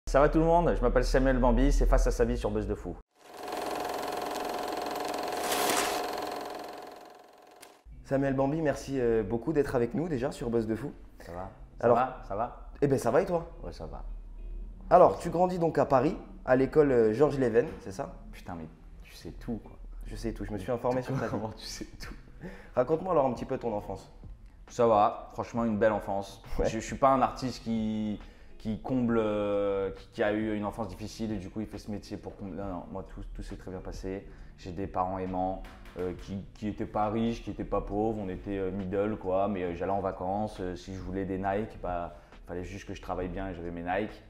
Ça va tout le monde? Je m'appelle Samuel Bambi, c'est Face à sa vie sur Buzz de Fou. Samuel Bambi, merci beaucoup d'être avec nous déjà sur Buzz de Fou. Ça va? Alors, Ça va? Eh bien ça va et toi? Ouais, ça va. Alors, tu grandis donc à Paris, à l'école Georges Leven, c'est ça? Putain, mais tu sais tout quoi. Je sais tout, je me suis informé sur ta vie. Comment tu sais tout? Raconte-moi alors un petit peu ton enfance. Ça va, franchement une belle enfance. Ouais. Je suis pas un artiste qui comble, qui a eu une enfance difficile et du coup il fait ce métier pour combler. Non, non, moi tout s'est très bien passé. J'ai des parents aimants qui n'étaient pas riches, qui n'étaient pas pauvres. On était middle quoi, mais j'allais en vacances. Si je voulais des Nike, bah fallait juste que je travaille bien et j'avais mes Nike.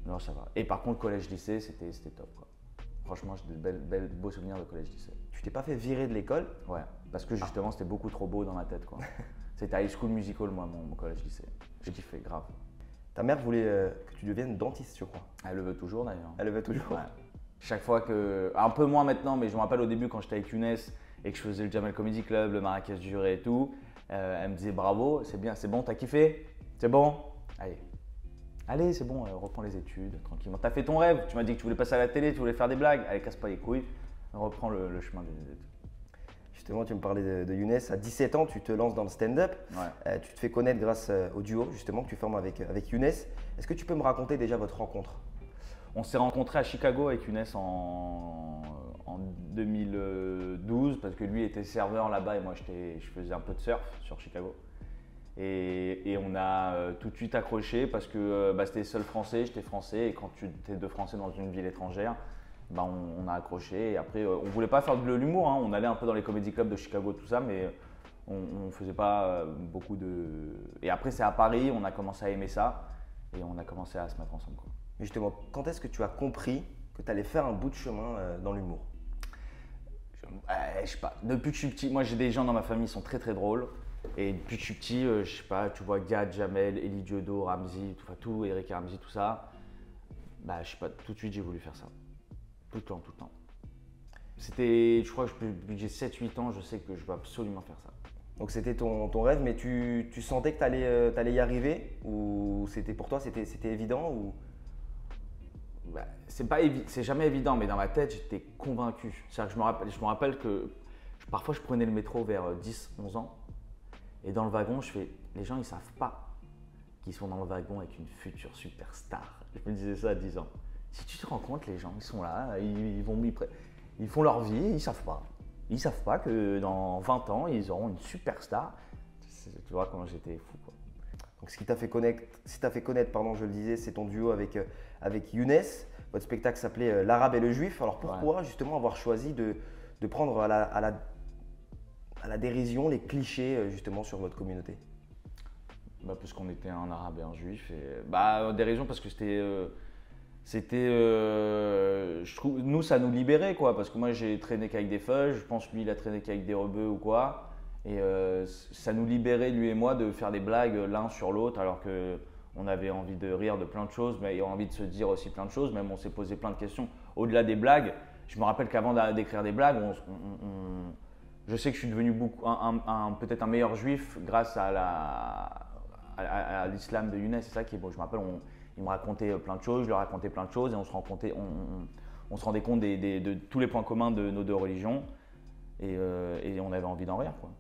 Non, ça va. Et par contre collège-lycée, c'était top quoi. Franchement, j'ai de beaux souvenirs de collège-lycée. Tu t'es pas fait virer de l'école? Ouais, parce que justement c'était beaucoup trop beau dans ma tête quoi. C'était High School Musical moi, mon collège-lycée. J'ai kiffé, grave. Ta mère voulait que tu deviennes dentiste, je crois. Elle le veut toujours d'ailleurs. Elle le veut toujours. Ouais. Chaque fois que. Un peu moins maintenant, mais je me rappelle au début quand j'étais avec Younes et que je faisais le Jamel Comedy Club, le Marrakech du Juré et tout, elle me disait bravo, c'est bien, c'est bon, t'as kiffé? C'est bon? Allez. Allez, c'est bon, reprends les études tranquillement. T'as fait ton rêve, tu m'as dit que tu voulais passer à la télé, tu voulais faire des blagues. Allez, casse pas les couilles, reprends le chemin des études. Justement, tu me parlais de Younes. À 17 ans, tu te lances dans le stand-up. Ouais. Tu te fais connaître grâce au duo justement que tu formes avec Younes. Est-ce que tu peux me raconter déjà votre rencontre? On s'est rencontrés à Chicago avec Younes en 2012 parce que lui était serveur là-bas et moi je faisais un peu de surf sur Chicago. Et on a tout de suite accroché parce que c'était seul français, j'étais français et quand tu es deux français dans une ville étrangère, on a accroché et après on voulait pas faire de l'humour, hein. On allait un peu dans les comedy clubs de Chicago tout ça mais on faisait pas beaucoup de… Et après c'est à Paris, on a commencé à aimer ça et on a commencé à se mettre ensemble quoi. Mais justement, quand est-ce que tu as compris que tu allais faire un bout de chemin dans l'humour? Je sais pas, depuis que je suis petit, moi j'ai des gens dans ma famille qui sont très très drôles. Et depuis que je suis petit, je sais pas, tu vois Gad, Jamel, Elie Diodo, Ramzy, tout, Eric et Ramzy, tout ça. Je sais pas, tout de suite j'ai voulu faire ça. Tout le temps, tout le temps. C'était, je crois que depuis que j'ai 7-8 ans, je sais que je veux absolument faire ça. Donc c'était ton rêve, mais tu sentais que tu allais y arriver? Ou c'était pour toi, c'était évident ou… C'est jamais évident, mais dans ma tête, j'étais convaincu. C'est-à-dire que je me rappelle que parfois je prenais le métro vers 10-11 ans. Et dans le wagon, les gens ils savent pas qu'ils sont dans le wagon avec une future superstar. Je me disais ça à 10 ans. Si tu te rends compte, les gens ils sont là, ils font leur vie, ils savent pas. Ils savent pas que dans 20 ans, ils auront une superstar. Tu vois comment j'étais fou quoi. Donc ce qui t'a fait connaître, pardon, je le disais, c'est ton duo avec Younes. Votre spectacle s'appelait L'Arabe et le Juif. Alors pourquoi justement avoir choisi de prendre à la dérision les clichés justement sur votre communauté? Parce qu'on était un arabe et un juif. Dérision parce que je trouve, nous ça nous libérait quoi. Parce que moi j'ai traîné qu'avec des feuilles, je pense lui il a traîné qu'avec des rebeux ou quoi. Et ça nous libérait lui et moi de faire des blagues l'un sur l'autre alors qu'on avait envie de rire de plein de choses, mais envie de se dire aussi plein de choses. Même on s'est posé plein de questions au-delà des blagues. Je me rappelle qu'avant d'écrire des blagues, je sais que je suis devenu peut-être un meilleur juif grâce à l'islam de Younes. C'est ça qui est beau. Je me rappelle, il me racontait plein de choses, je lui racontais plein de choses et on se rendait compte de tous les points communs de nos deux religions et on avait envie d'en rire quoi.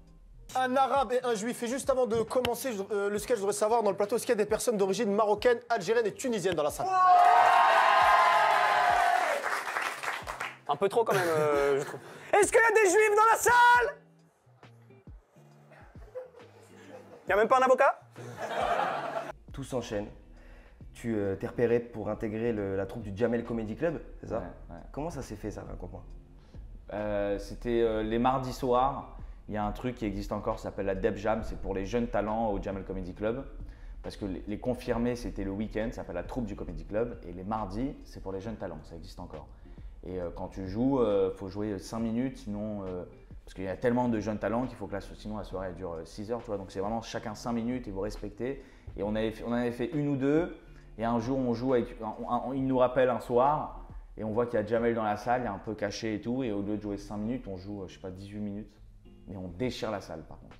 Un arabe et un juif. Et juste avant de commencer le sketch, je voudrais savoir dans le plateau, est-ce qu'il y a des personnes d'origine marocaine, algérienne et tunisienne dans la salle? Un peu trop quand même, je trouve. Est-ce qu'il y a des juifs dans la salle? Il n'y a même pas un avocat? Tout s'enchaîne. Tu t'es repéré pour intégrer la troupe du Jamel Comedy Club, c'est ça? Ouais. Comment ça s'est fait ça, raconte-moi? C'était les mardis soirs. Il y a un truc qui existe encore, ça s'appelle la Deb Jam, c'est pour les jeunes talents au Jamel Comedy Club. Parce que les confirmés, c'était le week-end, ça s'appelle la troupe du Comedy Club. Et les mardis, c'est pour les jeunes talents, ça existe encore. Et quand tu joues, il faut jouer 5 minutes, sinon, parce qu'il y a tellement de jeunes talents qu'il faut que sinon la soirée elle dure 6 heures. Tu vois, donc c'est vraiment chacun 5 minutes et vous respectez. Et on avait fait une ou deux. Et un jour, on joue avec, il nous rappelle un soir. Et on voit qu'il y a Jamel dans la salle, il est un peu caché et tout. Et au lieu de jouer 5 minutes, on joue, je sais pas, 18 minutes. Mais on déchire la salle par contre.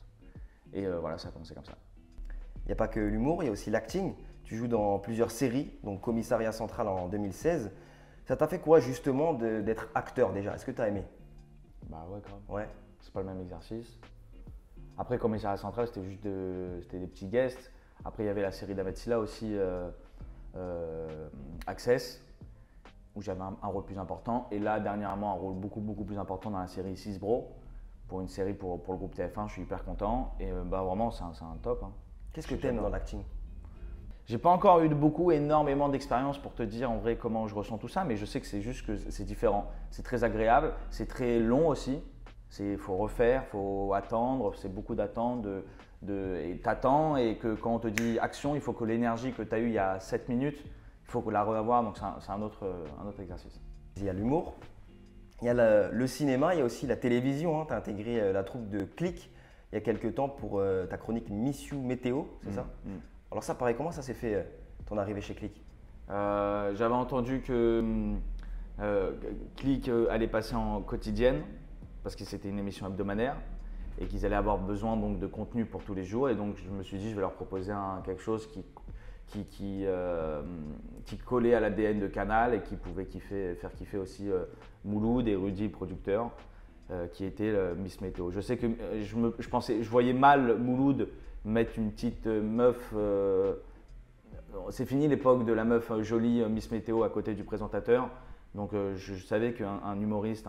Et voilà, ça a commencé comme ça. Il n'y a pas que l'humour, il y a aussi l'acting. Tu joues dans plusieurs séries, donc Commissariat Central en 2016. Ça t'a fait quoi justement d'être acteur déjà? Est-ce que tu as aimé? Bah ouais, grave. Ouais. C'est pas le même exercice. Après, Commissariat Central, c'était juste c'était des petits guests. Après, il y avait la série d'Ahmed Silla aussi, Access, où j'avais un rôle plus important. Et là, dernièrement, un rôle beaucoup plus important dans la série 6 Bro, pour une série pour le groupe TF1. Je suis hyper content. Et bah, vraiment, c'est un top. Hein. Qu'est-ce que tu aimes dans l'acting? J'ai pas encore eu énormément d'expérience pour te dire en vrai comment je ressens tout ça, mais je sais que c'est juste que c'est différent. C'est très agréable, c'est très long aussi. Il faut refaire, il faut attendre, c'est beaucoup d'attente. Et t'attends et que quand on te dit action, il faut que l'énergie que tu as eue il y a 7 minutes, il faut la revoir, donc c'est un autre exercice. Il y a l'humour, il y a le cinéma, il y a aussi la télévision. Hein. Tu as intégré la troupe de Click il y a quelques temps pour ta chronique Miss You Météo, c'est ça? Alors ça, pareil, comment ça s'est fait ton arrivée chez Click? J'avais entendu que Click allait passer en quotidienne parce que c'était une émission hebdomadaire et qu'ils allaient avoir besoin donc de contenu pour tous les jours, et donc je me suis dit je vais leur proposer quelque chose qui collait à l'ADN de Canal et qui pouvait faire kiffer aussi Mouloud et Rudy, producteur, qui était Miss Météo. Je sais que je voyais mal Mouloud mettre une petite meuf. C'est fini l'époque de la meuf jolie Miss Météo à côté du présentateur. Donc je savais qu'un humoriste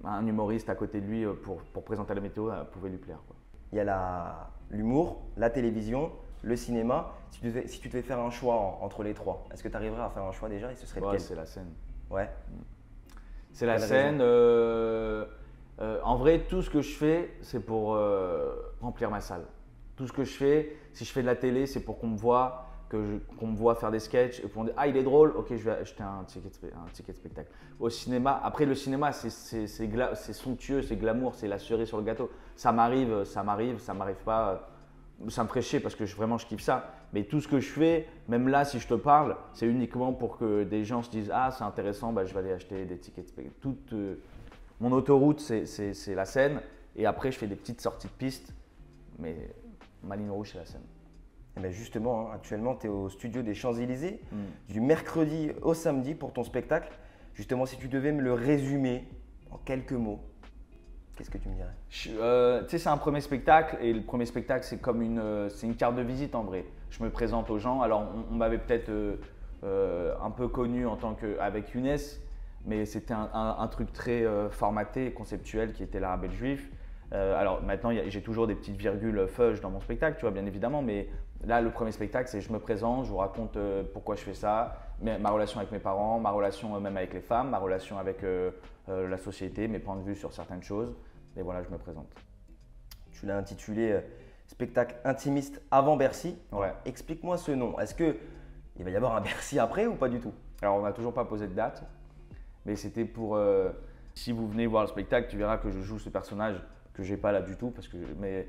un humoriste à côté de lui pour présenter la météo pouvait lui plaire, quoi. Il y a l'humour, la télévision, le cinéma. Si tu devais faire un choix entre les trois, est-ce que tu arriverais à faire un choix déjà et ce serait lequel? C'est la scène. Ouais. C'est la scène. En vrai, tout ce que je fais, c'est pour remplir ma salle. Tout ce que je fais, si je fais de la télé, c'est pour qu'on me voit, qu'on me voit faire des sketchs et pour me dire ah il est drôle, ok je vais acheter un ticket de spectacle. Au cinéma, après le cinéma c'est somptueux, c'est glamour, c'est la cerise sur le gâteau. Ça m'arrive pas, ça me ferait chier parce que vraiment je kiffe ça. Mais tout ce que je fais, même là si je te parle, c'est uniquement pour que des gens se disent ah c'est intéressant, bah, je vais aller acheter des tickets de spectacle. Mon autoroute c'est la scène, et après je fais des petites sorties de piste, mais ma ligne rouge c'est la scène. Et bien justement, hein, actuellement, tu es au studio des Champs-Élysées, du mercredi au samedi pour ton spectacle. Justement, si tu devais me le résumer en quelques mots, qu'est-ce que tu me dirais? Tu sais, c'est un premier spectacle, et le premier spectacle, c'est comme c'est une carte de visite en vrai. Je me présente aux gens. Alors, on m'avait peut-être un peu connu avec Younes, mais c'était un truc très formaté et conceptuel qui était l'arabe et le juif. Alors maintenant, j'ai toujours des petites virgules fudge dans mon spectacle, tu vois, bien évidemment, mais là, le premier spectacle, c'est je me présente, je vous raconte pourquoi je fais ça, ma relation avec mes parents, ma relation même avec les femmes, ma relation avec la société, mes points de vue sur certaines choses, et voilà, je me présente. Tu l'as intitulé spectacle intimiste avant Bercy. Ouais. Explique-moi ce nom. Est-ce qu'il va y avoir un Bercy après ou pas du tout? Alors, on n'a toujours pas posé de date, mais c'était pour… si vous venez voir le spectacle, tu verras que je joue ce personnage que j'ai pas là du tout, mais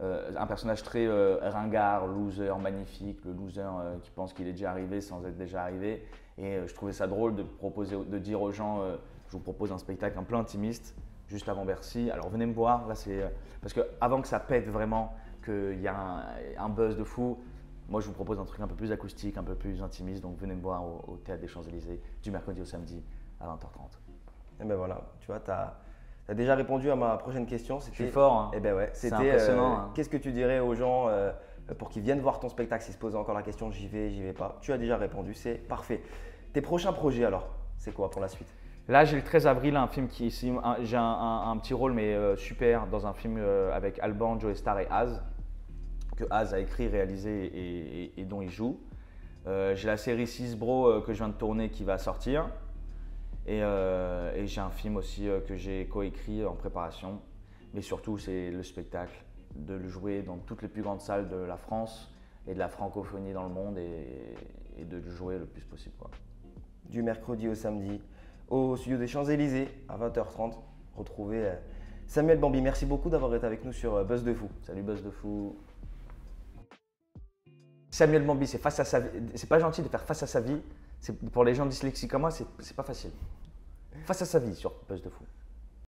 un personnage très ringard, loser, magnifique, le loser qui pense qu'il est déjà arrivé sans être déjà arrivé. Et je trouvais ça drôle de dire aux gens, je vous propose un spectacle un peu intimiste, juste avant Bercy. Alors venez me voir, là c'est parce que avant que ça pète vraiment, qu'il y a un buzz de fou, moi je vous propose un truc un peu plus acoustique, un peu plus intimiste. Donc venez me voir au Théâtre des Champs-Élysées du mercredi au samedi à 20h30. Et ben voilà, tu vois, tu as déjà répondu à ma prochaine question. Je suis fort. Hein. Eh ben ouais, c'est impressionnant. Hein. Qu'est-ce que tu dirais aux gens pour qu'ils viennent voir ton spectacle s'ils se posaient encore la question j'y vais pas? Tu as déjà répondu, c'est parfait. Tes prochains projets alors, c'est quoi pour la suite? Là, j'ai le 13 avril un film j'ai un petit rôle mais super dans un film avec Alban, Joe Star et Az, que Az a écrit, réalisé et dont il joue. J'ai la série 6 Bro que je viens de tourner qui va sortir. Et j'ai un film aussi que j'ai coécrit en préparation. Mais surtout, c'est le spectacle, de le jouer dans toutes les plus grandes salles de la France et de la francophonie dans le monde, et de le jouer le plus possible, quoi. Du mercredi au samedi, au studio des Champs-Élysées à 20h30. Retrouvez Samuel Bambi. Merci beaucoup d'avoir été avec nous sur Buzz de Fou. Salut Buzz de Fou. Samuel Bambi, c'est face à sa vie. C'est pas gentil de faire face à sa vie. Pour les gens dyslexiques comme moi, c'est pas facile. Face à sa vie sur Buzz de Fou.